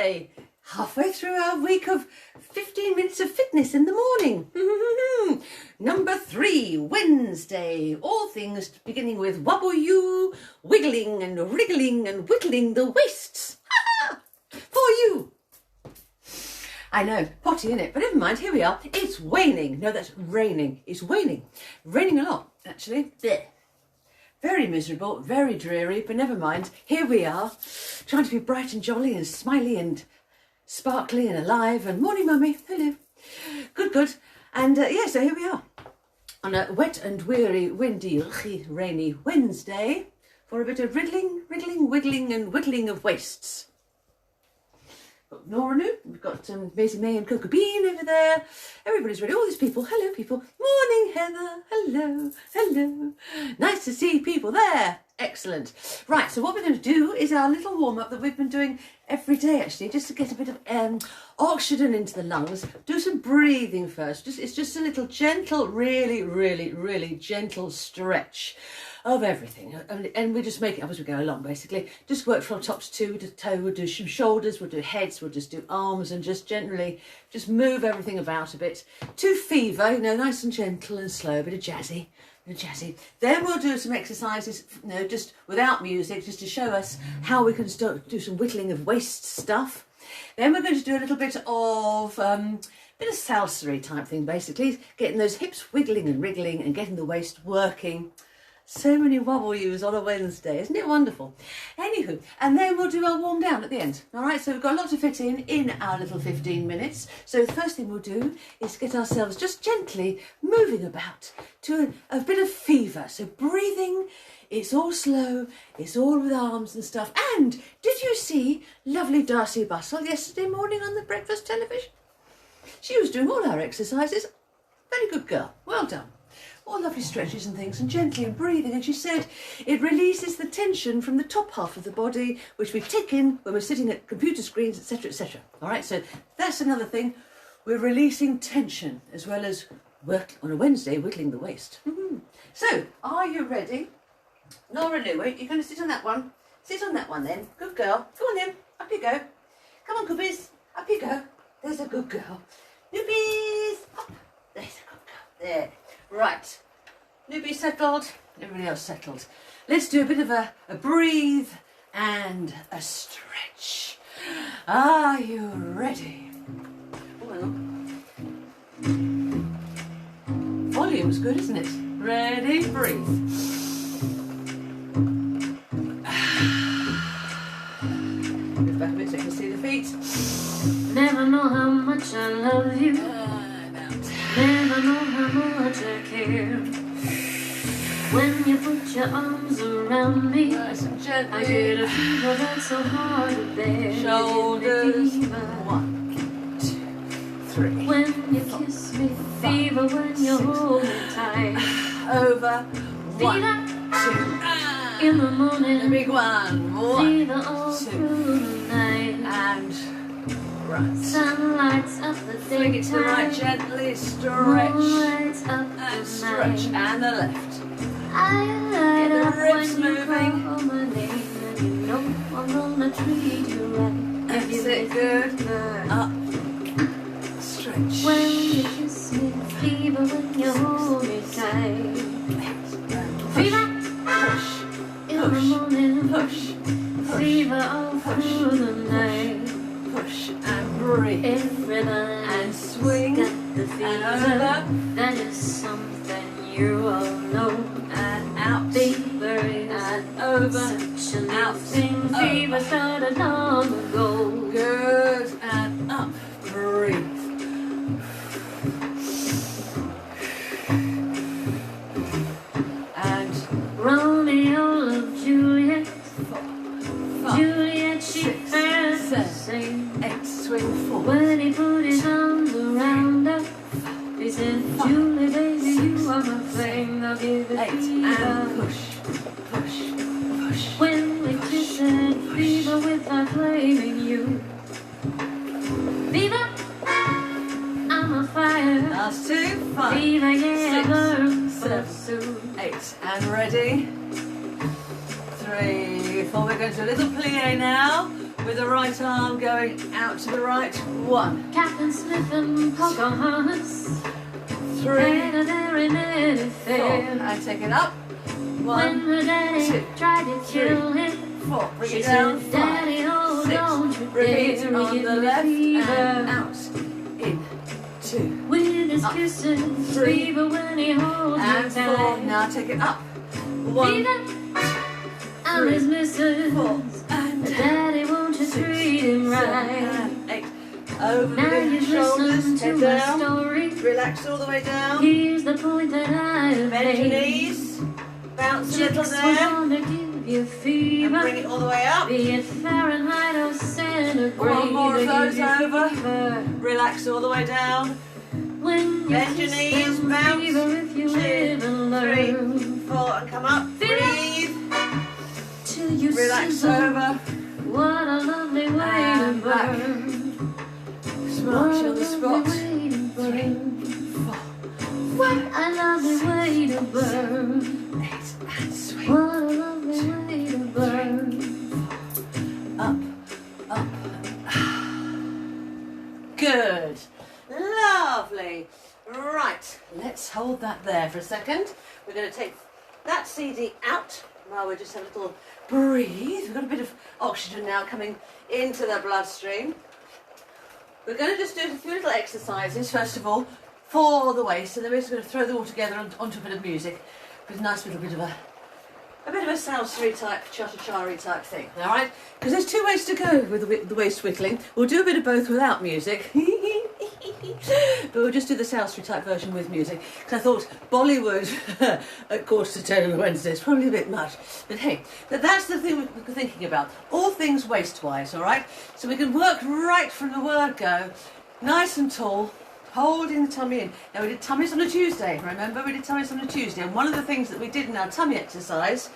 Wednesday, halfway through our week of 15 minutes of fitness in the morning. Number 3, Wednesday, all things beginning with wobble you, wiggling and wriggling and whittling the waists. For you. I know, potty innit, but never mind, here we are. It's waning. No, that's raining. It's waning. Raining a lot, actually. Blech. Very miserable, very dreary, but never mind. Here we are, trying to be bright and jolly and smiley and sparkly and alive. And morning, mummy. Hello. Good, good. And yeah, so here we are on a wet and weary, windy, rainy Wednesday for a bit of riddling, wriggling, wiggling and whittling of waists. Got Noranu, we've got Maisie May and Coco Bean over there. Everybody's ready. All these people. Hello, people. Morning, Heather. Hello, hello. Nice to see people there. Excellent. Right, so what we're going to do is our little warm-up that we've been doing every day, actually, just to get a bit of oxygen into the lungs. Do some breathing first. It's just a little gentle, really, really, really gentle stretch of everything, and we just make it up as we go along, basically. Just work from top to toe. We'll do some shoulders, we'll do heads, we'll just do arms, and just generally just move everything about a bit to fever, you know, nice and gentle and slow, a bit of jazzy. Then we'll do some exercises, you know, just without music, just to show us how we can start do some whittling of waist stuff. Then we're going to do a little bit of salsa type thing, basically, getting those hips wiggling and wriggling and getting the waist working. So many wobble yous on a Wednesday, isn't it wonderful? Anywho, and then we'll do our warm down at the end. All right, so we've got a lot to fit in our little 15 minutes. So the first thing we'll do is get ourselves just gently moving about to a bit of fever. So breathing, it's all slow, it's all with arms and stuff. And did you see lovely Darcy Bustle yesterday morning on the breakfast television? She was doing all our exercises. Very good girl, well done. All lovely stretches and things, and gently and breathing. And she said it releases the tension from the top half of the body, which we take in when we're sitting at computer screens, etc., etc. All right, so that's another thing. We're releasing tension as well as work on a Wednesday, whittling the waist. So, are you ready? Nora Lou, you're going to sit on that one. Sit on that one then. Good girl. Go on then. Up you go. Come on, Coopies. Up you go. There's a good girl. Newbies. Up. There's a good girl. There. Right, newbie settled, everybody else settled. Let's do a bit of a breathe and a stretch. Are you ready? Oh, hang on. Volume's good, isn't it? Ready, breathe. Move back a bit so you can see the feet. Never know how much I love you. Never know how much I care. When you put your arms around me, nice and gently. I get a fever that's so hard to bear. Shoulders. 1, 2, 3. When you kiss me, fever when you hold me tight. Over. 1, Fever 2. in the morning. The big one. 1, Fever all 2. through the night. And right. Sun lights up the Swing it to the right, daytime. gently stretch. Lights up And the stretch. night. And the left. I light Get the up ribs when you moving. call my name, and you know I'm gonna treat you right. That's If you it, good. good. Up. Stretch. When you kiss me, fever when you hold me tight. Fever Push. in the morning, Push. Push. fever all through the night. Push. And breathe. Everybody's And swing. got the fever. And over. That is something you all know. And out. Fever is And over. such a Out. thing. Over. Fever started long ago. Good. And up. Breathe. And Romeo loved Juliet. 4, Juliet, she 6, felt the 7, same. 8. Swing forward. When he put his arms around her, he said, Julie, baby, you are my flame. I'll give it 8. And fever. push. Push. Push. When we kiss and fever without blaming you. Fever, I'm a fire. Last 2. 5. Fever, yeah, 6, burn 7, soon. 8. And ready. 3, 4. We're going to do a little plie now. with the right arm going out to the right. 1, Captain Smith and Pocahontas. 3, Had a very merry 4, fair. and take it up. When 1, her daddy 2, tried to kill him, 4, bring she it down. said, Daddy, 5, oh, 6, don't you repeat dare on give the me left fever. and out, in, 2, With his up, kisses, 3, fever when he holds me and 4. tight. Now take it up. 1, Fever, I'm his missus. 4, and Daddy, won't you 6, treat him 7, right? and 8. Over Now the you've shoulders, listened to head my down. story. Relax all the way down. Here's the point that I have Bend your made. knees. Bounce a little Chicks were there. born to give you And fever. bring it all the way up. Be it Fahrenheit or centigrade. One more of they those give you over. fever. Relax all the way down. When you Bend your kiss knees, them, bounce. fever if you 2, live and 3, learn. 4, and come up. Fever. Breathe. Till you Relax sizzle. over. What a lovely way to And back. burn. March on the squat. 3, 4, What a lovely way to burn. 8, and sweep. What a lovely way to burn. Up, up. Good. Lovely. Right, let's hold that there for a second. We're going to take that CD out while we just have a little breathe. We've got a bit of oxygen now coming into the bloodstream. We're going to just do a few little exercises, first of all, for the waist, and then we're just going to throw them all together onto a bit of music with a nice little bit of a salsa type, cha-cha-cha-y type thing, all right? Because there's 2 ways to go with the waist whittling. We'll do a bit of both without music, but we'll just do the salsa type version with music. Because I thought Bollywood at 10:15 on a Wednesday is probably a bit much. But hey, that's the thing we're thinking about. All things waist-wise, all right? So we can work right from the word go, nice and tall, holding the tummy in. Now we did tummies on a Tuesday, remember? We did tummies on a Tuesday, and one of the things that we did in our tummy exercises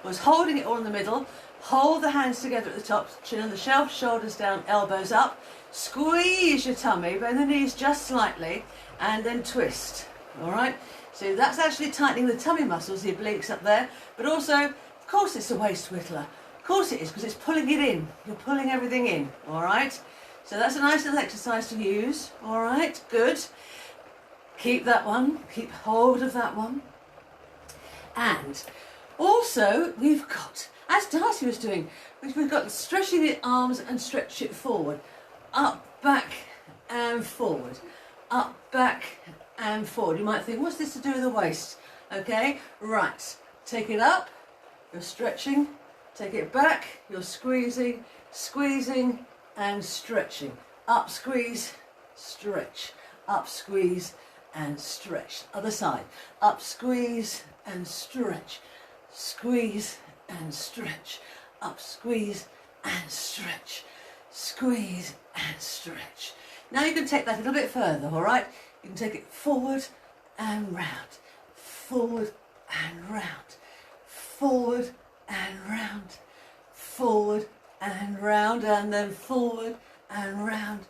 was holding it all in the middle, hold the hands together at the top, chin on the shelf, shoulders down, elbows up, squeeze your tummy, bend the knees just slightly, and then twist, all right? So that's actually tightening the tummy muscles, the obliques up there, but also, of course it's a waist whittler. Of course it is, because it's pulling it in. You're pulling everything in, all right? So that's a nice little exercise to use. All right, good. Keep that one, keep hold of that one. And also we've got, as Darcy was doing, we've got stretching the arms and stretch it forward. Up, back and forward. Up, back and forward. You might think, what's this to do with the waist? Okay, right. Take it up, you're stretching. Take it back, you're squeezing, squeezing, and stretching. Up, squeeze, stretch. Up, squeeze, and stretch. Other side. Up, squeeze, and stretch. Squeeze, and stretch. Up, squeeze, and stretch. Squeeze, and stretch. Now you can take that a little bit further, all right? You can take it forward and round. Forward and round. Forward and round. Forward and round, and then forward and round,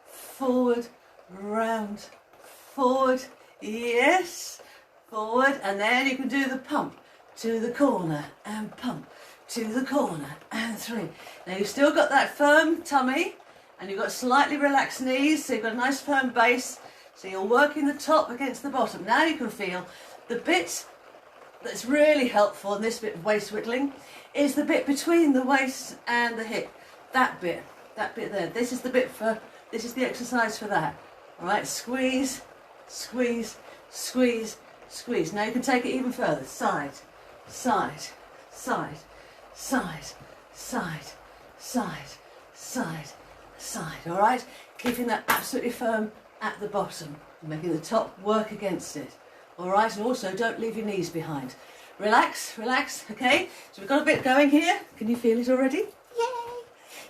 forward, round, forward, yes, forward, and then you can do the pump to the corner and pump to the corner and 3. Now you've still got that firm tummy and you've got slightly relaxed knees, so you've got a nice firm base, so you're working the top against the bottom. Now you can feel the bit that's really helpful in this bit of waist whittling is the bit between the waist and the hip. That bit there. This is the bit for, this is the exercise for that. All right, squeeze, squeeze, squeeze, squeeze. Now you can take it even further. Side, side, side, side, side, side, side, side. All right, keeping that absolutely firm at the bottom, making the top work against it. All right, and also don't leave your knees behind. Relax, relax, okay? So we've got a bit going here. Can you feel it already? Yay,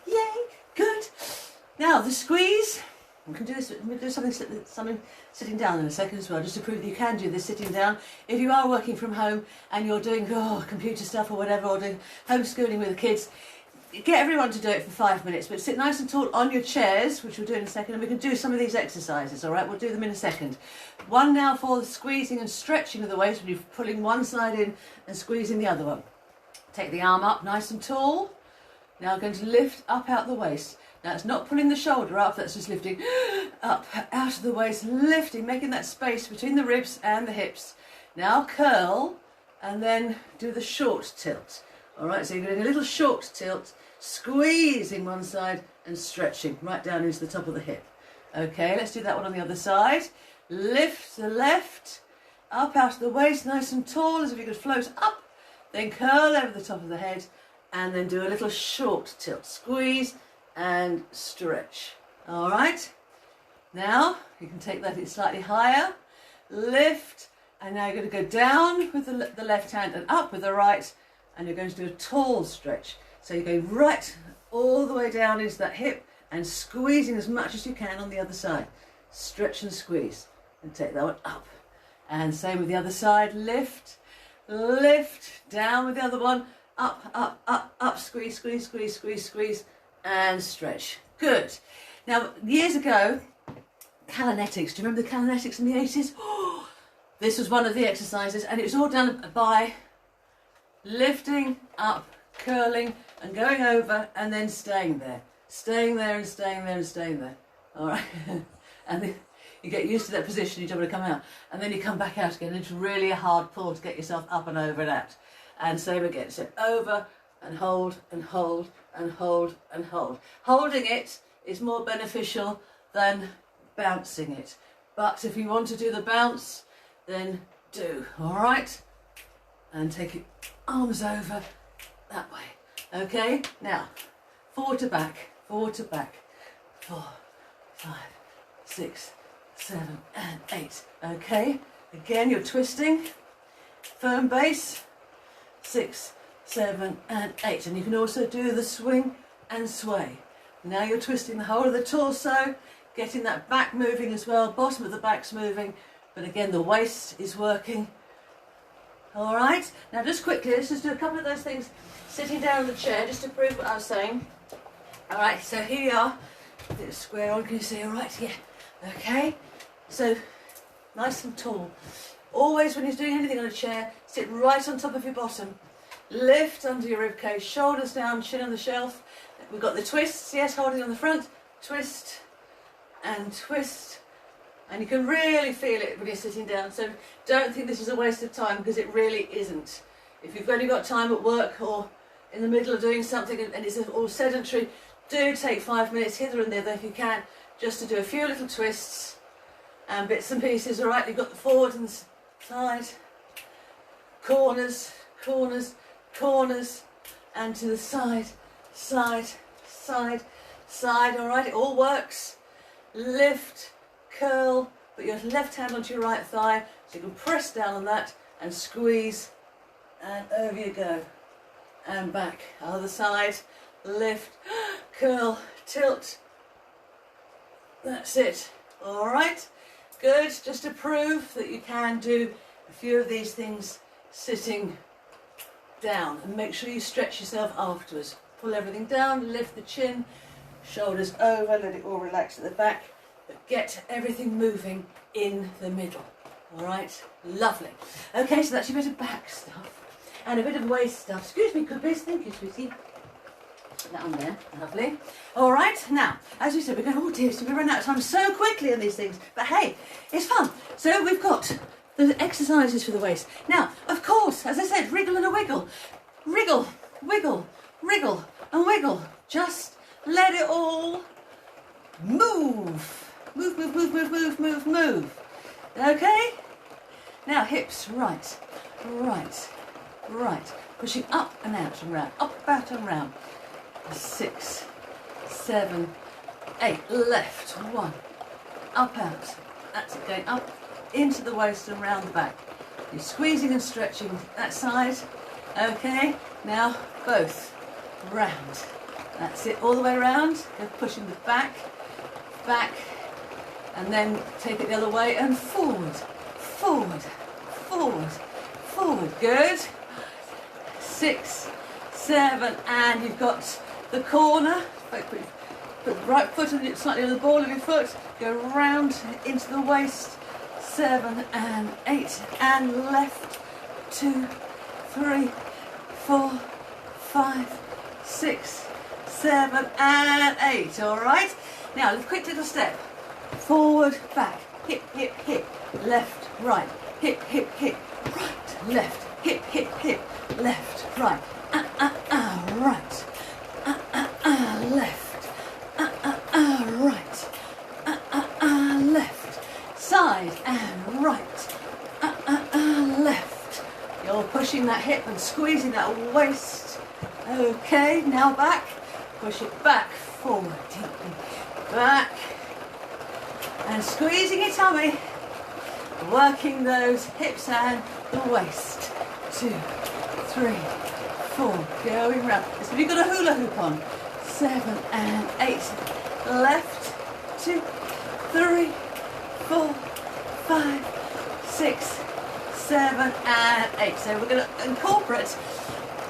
yay, good. Now the squeeze, we can do this, we'll do something sitting down in a second as well, just to prove that you can do this sitting down. If you are working from home and you're doing computer stuff or whatever, or doing homeschooling with the kids, get everyone to do it for 5 minutes, but sit nice and tall on your chairs, which we'll do in a second, and we can do some of these exercises, all right? We'll do them in a second. One now for the squeezing and stretching of the waist, when you're pulling one side in and squeezing the other one. Take the arm up nice and tall, Now I'm going to lift up out the waist. Now it's not pulling the shoulder up, that's just lifting up out of the waist, lifting, making that space between the ribs and the hips. Now curl and then do the short tilt. All right, so you're doing a little short tilt, squeezing one side and stretching right down into the top of the hip. Okay, let's do that one on the other side. Lift the left, up out of the waist, nice and tall, as if you could float up. Then curl over the top of the head and then do a little short tilt. Squeeze and stretch. All right, now you can take that slightly higher. Lift, and now you're going to go down with the left hand and up with the right, and you're going to do a tall stretch. So you go right all the way down into that hip and squeezing as much as you can on the other side. Stretch and squeeze and take that one up. And same with the other side. Lift, lift, down with the other one. Up, up, up, up, squeeze, squeeze, squeeze, squeeze, squeeze, and stretch. Good. Now, years ago, Kalanetics, do you remember the Kalanetics in the 80s? Oh, this was one of the exercises, and it was all done by lifting up, curling, and going over, and then staying there. Staying there and staying there and staying there. All right. And then you get used to that position, you don't want to come out. And then you come back out again. It's really a hard pull to get yourself up and over and out. And same again. So over and hold and hold and hold and hold. Holding it is more beneficial than bouncing it. But if you want to do the bounce, then do. All right? And take your arms over that way. Okay? Now, forward to back. Forward to back. 4, 5, 6, 7, and 8. Okay? Again, you're twisting. Firm base. 6, 7, and 8. And you can also do the swing and sway. Now you're twisting the whole of the torso, getting that back moving as well. Bottom of the back's moving. But again, the waist is working. All right? Now, just quickly, let's just do a couple of those things sitting down in the chair, just to prove what I was saying. All right, so here you are. Bit of square on, can you see? All right, yeah. Okay, so nice and tall. Always when you're doing anything on a chair, sit right on top of your bottom. Lift under your ribcage, shoulders down, chin on the shelf. We've got the twists, yes, holding on the front. Twist and twist. And you can really feel it when you're sitting down. So don't think this is a waste of time, because it really isn't. If you've only got time at work or in the middle of doing something and it's all sedentary, do take 5 minutes hither and thither if you can, just to do a few little twists and bits and pieces. All right, you've got the forward and side, corners, corners, corners, and to the side, side, side, side. All right, it all works. Lift, curl, put your left hand onto your right thigh so you can press down on that and squeeze, and over you go. And back, other side, lift, curl, tilt. That's it. All right, good. Just to prove that you can do a few of these things sitting down, and make sure you stretch yourself afterwards. Pull everything down, lift the chin, shoulders over, let it all relax at the back, but get everything moving in the middle. All right, lovely. Okay, so that's your bit of back stuff and a bit of waist stuff. Excuse me, Coopies. Thank you, sweetie. Put that on there. Lovely. All right, now, as we said, we're going, oh dear, so we run out of time so quickly on these things. But hey, it's fun. So we've got the exercises for the waist. Now, of course, as I said, wriggle and a wiggle. Wriggle, wiggle, wriggle and wiggle. Just let it all move. Move, move, move, move, move, move, move. Okay? Now, hips, right, right, right. Pushing up and out and round, up, out and round. 6, 7, 8. Left, 1. Up, out. That's it, going up into the waist and round the back. You're squeezing and stretching that side. Okay, now both. Round. That's it, all the way around. Go pushing the back, back, and then take it the other way and forward, forward, forward, forward. Good. 6, 7, and you've got the corner. Put the right foot on it, slightly on the ball of your foot. Go round into the waist. 7 and 8, and left. 2, 3, 4, 5, 6, 7 and 8. All right. Now, a quick little step. Forward, back, hip, hip, hip, left, right, hip, hip, hip, right, left, hip, hip, hip, left, right, right, left, right, left, side and right, left. You're pushing that hip and squeezing that waist. Okay, now back, push it back, forward, deeply, back, and squeezing your tummy, working those hips and the waist. 2, 3, 4, going round. So you've got a hula hoop on. 7 and 8. Left, 2, 3, 4, 5, 6, 7 and 8. So we're going to incorporate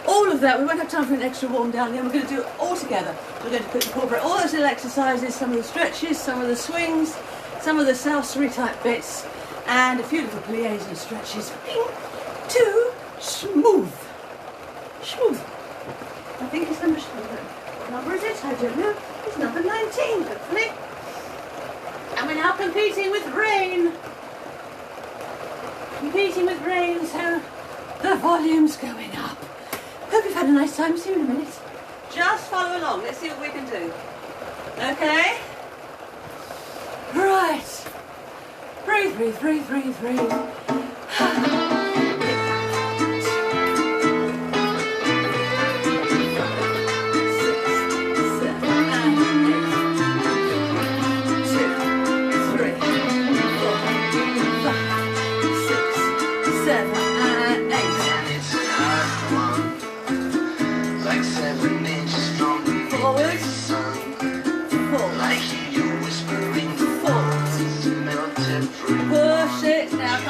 all of that. We won't have time for an extra warm down here. We're going to do it all together. We're going to incorporate all those little exercises, some of the stretches, some of the swings, some of the salsa type bits, and a few little plies and stretches. To smooth. Smooth. I think it's number, what number is it? I don't know. It's number 19, hopefully. And we're now competing with rain. Competing with rain, so the volume's going up. Hope you've had a nice time. See you in a minute. Just follow along. Let's see what we can do. Okay? Right. Breathe, breathe, breathe, breathe, breathe.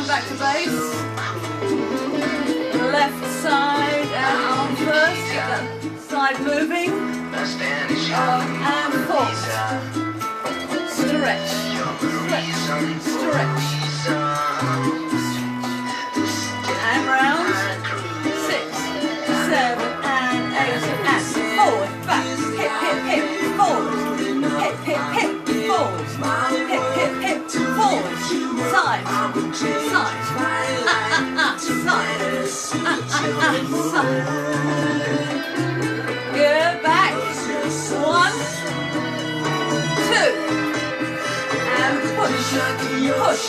Back to base. Left side and arm first. Get that side moving. And forward. Stretch. Stretch. Stretch. And round. 6, 7 and 8. And forward. Back. Hip, hip, hip. Forward. Hip, hip, hip. Forward. Hip, hip, hip. Forward. Side. Side. Side. Side. Good. Back. 1, 2. And push. Push.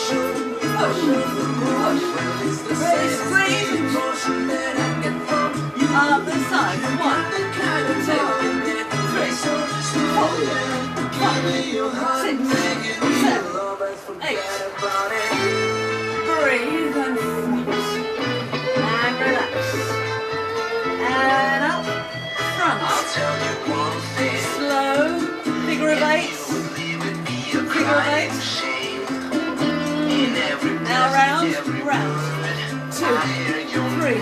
Push. Push. Really squeeze. Other side. 1, 2, 3, 4, 5, 6, 7, 8. Breathe and flex. And relax. And up. Front. Slow. Figure of 8. Figure of 8. Now round. Round. 2, 3,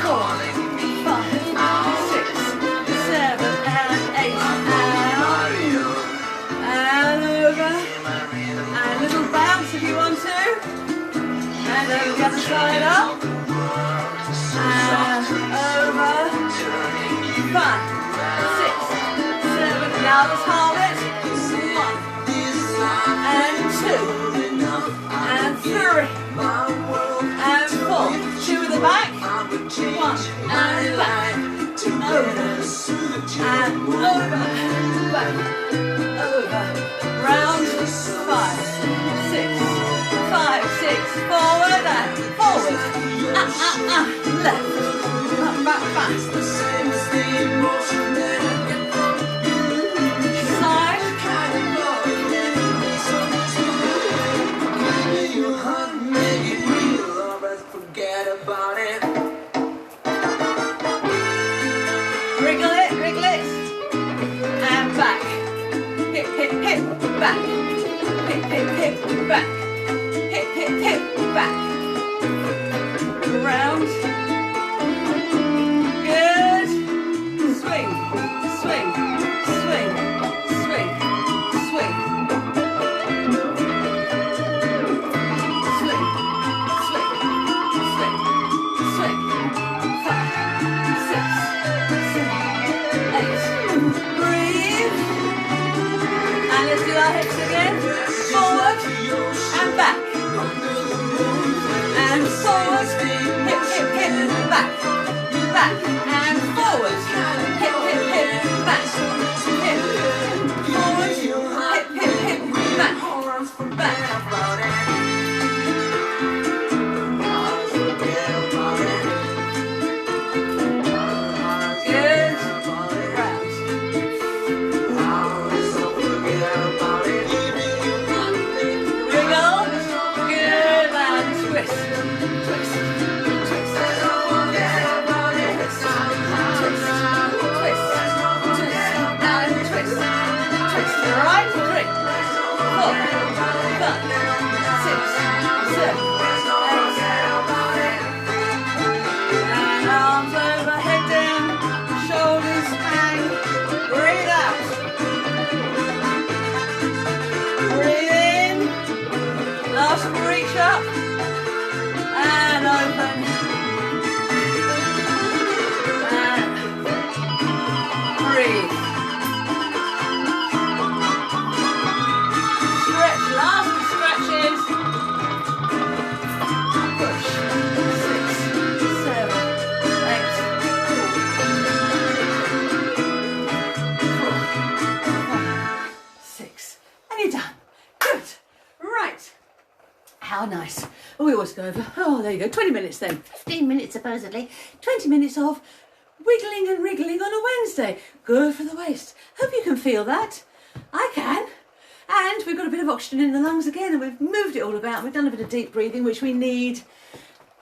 4, 5, 6, 7 and 8. And over. And a little bounce if you want to. And over the other side up. And over. 5, 6, 7. Now let's halve it. 1 and 2 and 3 and 4. 2 in the back. 1 and back. Over. And over. Back. Over. Round. 5, 6, 5, 6. Forward and forward. Left. Up, back, back. Side. Forget about it. Wriggle it, wriggle it. And back. Hip, hip, hip, back. Hip, hip, hip, back. Hip, hip, hip, back. Round. our hips again. Forward and back. And forward. Hip, hip, hip. Back. Back. And forward. Hip, hip, hip. Back. Hip. Forward. Hip, hip, hip. Back. Back. Reach up and open and breathe. Stretch, last stretches. Push. 6, 7, 8, 4, 5, 6. And you're done. Good. Right. How nice. We always go over, oh, there you go, 20 minutes then. 15 minutes supposedly. 20 minutes of wiggling and wriggling on a Wednesday. Good for the waist. Hope you can feel that. I can. And we've got a bit of oxygen in the lungs again, and we've moved it all about. We've done a bit of deep breathing, which we need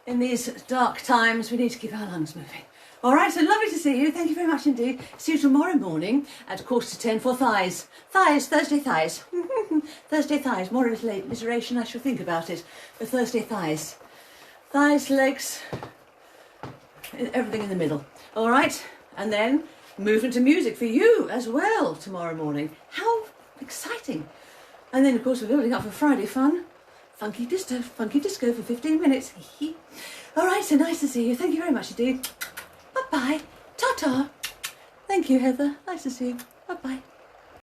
in these dark times. We need to keep our lungs moving. All right, so lovely to see you. Thank you very much indeed. See you tomorrow morning at 9:45 for thighs. Thighs, Thursday thighs. Thursday thighs, more alliteration, I shall think about it. But Thursday thighs. Thighs, legs, everything in the middle. All right, and then movement to music for you as well tomorrow morning. How exciting. And then, of course, we're building up for Friday fun. Funky disco for 15 minutes. All right, so nice to see you. Thank you very much indeed. Bye-bye. Ta-ta. Thank you, Heather. Nice to see you. Bye-bye.